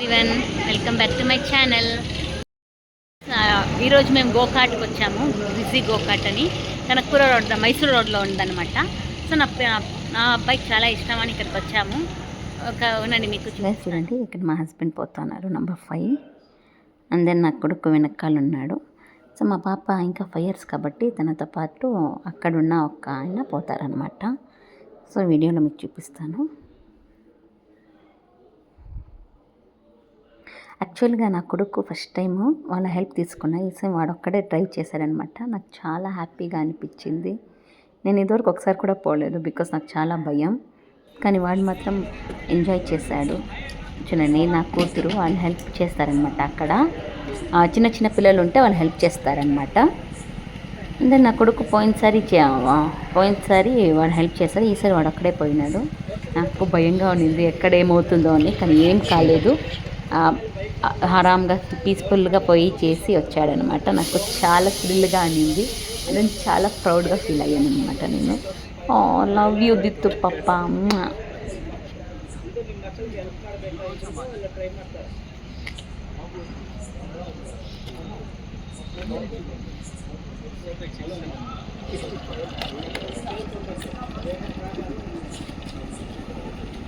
Everyone, welcome back to my channel. ఈరోజు మేము గోకాట్కి వచ్చాము. బిజీ గోకాట్ అని కనకపుర రోడ్, మైసూర్ రోడ్లో ఉందన్నమాట. సో నా అబ్బాయికి చాలా ఇష్టం అని ఇక్కడికి వచ్చాము. ఉండండి మీకు చూడండి. ఇక్కడ మా హస్బెండ్ పోతున్నారు నెంబర్ 5. అండ్ దెన్ నా కొడుకు వెనకాల ఉన్నాడు. సో మా పాప ఇంకా 5 years కాబట్టి తనతో పాటు అక్కడున్న ఒక ఆయన పోతారనమాట. సో వీడియోలో మీకు చూపిస్తాను. యాక్చువల్గా నా కొడుకు ఫస్ట్ టైము వాళ్ళ హెల్ప్ తీసుకున్నా. ఈసారి వాడు ఒక్కడే డ్రైవ్ చేశాడనమాట. నాకు చాలా హ్యాపీగా అనిపించింది. నేను ఇదివరకు ఒకసారి కూడా పోలేదు, బికాస్ నాకు చాలా భయం. కానీ వాడు మాత్రం ఎంజాయ్ చేశాడు. చూడండి, నా కూతురు వాళ్ళు హెల్ప్ చేస్తారనమాట. అక్కడ చిన్న చిన్న పిల్లలు ఉంటే వాళ్ళు హెల్ప్ చేస్తారనమాట. అంటే నా కొడుకు పోయినసారి వాడు హెల్ప్ చేశారు. ఈసారి వాడు అక్కడే పోయినాడు. నాకు భయంగా ఉండింది ఎక్కడ ఏమవుతుందో అని, కానీ ఏం కాలేదు. ఆరాంగా పీస్ఫుల్గా పోయి చేసి వచ్చాడనమాట. నాకు చాలా థ్రిల్గా అనింది. నేను చాలా ప్రౌడ్గా ఫీల్ అయ్యాను అనమాట. నేను లవ్ యూ దిత్తు పప్ప.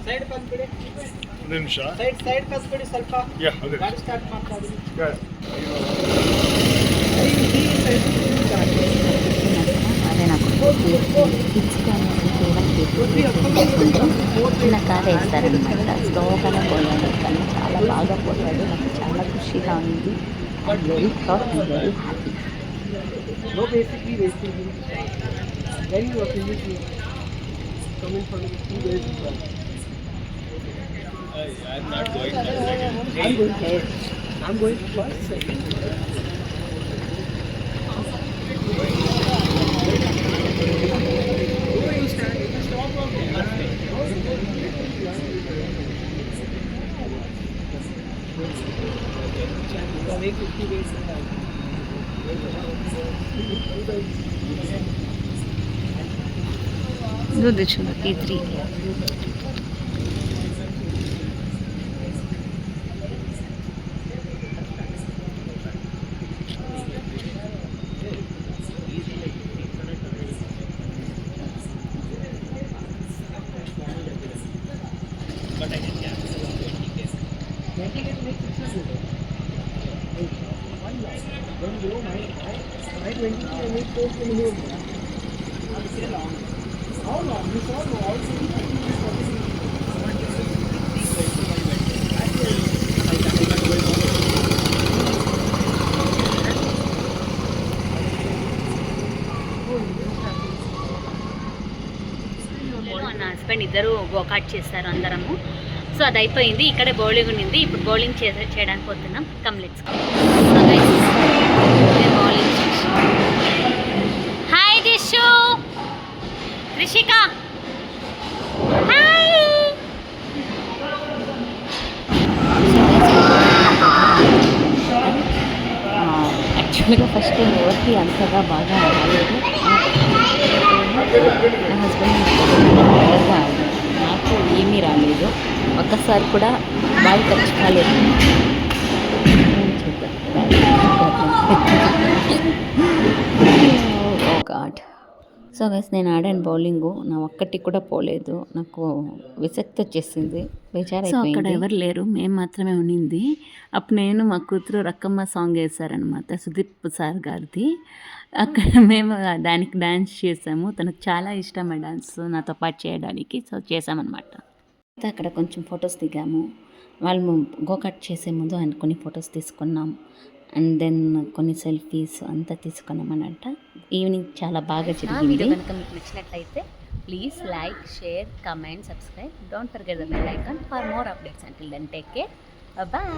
ಸೈಡ್ ಬಂದ್ಬಿಡಿ ನಿಮಿಷ ಸೈಡ್ ಕಸ್ಬಿಡಿ ಸ್ವಲ್ಪ ಗಾಡಿ ಸ್ಟಾರ್ಟ್ ಮಾಡ್ತಾ ಇದ್ದೀನಿ. అదే నాకు చిన్న కార్ వేస్తారనమాట. స్లోగానే పోయాడు, కానీ చాలా బాగా పోయాడు. నాకు చాలా ఖుషిగా ఉంది. I'm very proud and very happy. No, basically wasting when you are finished coming from 2 days. I'm not going there. I'm going first. I'm going first. दूध छोड़ो P3. నా హస్బెండ్ ఇద్దరు గోకాట్ చేస్తారు అందరము. సో అది అయిపోయింది. ఇక్కడే బౌలింగ్ ఉండింది. ఇప్పుడు బౌలింగ్ చేయడానికి పోతున్నాం. Come let's go. Bowling. Hi Dishu, Rishika, hi. యాక్చువల్గా ఫస్ట్ టైం ఎవరికి అంతగా బాగా రాలేదు. నా హస్బెండ్ నాకు ఏమీ రాలేదు. ఒక్కసారి కూడా బాగా టచ్ కాలేదు. ఓ గాడ్. సో గైస్, నేను ఆడాను బౌలింగు. నా ఒక్కటి కూడా పోలేదు. నాకు విసక్తి వచ్చేసింది, బేజారైపోయింది. అక్కడ ఎవరు లేరు, మేము మాత్రమే ఉండింది. అప్పుడు నేను మా కూతురు రక్కమ్మ సాంగ్ వేశారనమాట, సుదీప్ సార్ గారిది. అక్కడ మేము దానికి డ్యాన్స్ చేసాము. తనకు చాలా ఇష్టం ఆ డ్యాన్స్ నాతో పాటు చేయడానికి. సో చేసామన్నమాట. అక్కడ కొంచెం ఫొటోస్ దిగాము. వాళ్ళు గోకాట్ చేసే ముందు ఆయన కొన్ని ఫొటోస్ తీసుకున్నాం. అండ్ దెన్ కొన్ని సెల్ఫీస్ అంతా తీసుకున్నాం అన్నట్ట. ఈవినింగ్ చాలా బాగా జరిగింది. వీడియో కనుక మీకు నచ్చినట్లయితే please like, share, comment, subscribe. Don't forget the bell icon for more updates. Until then take care. Bye.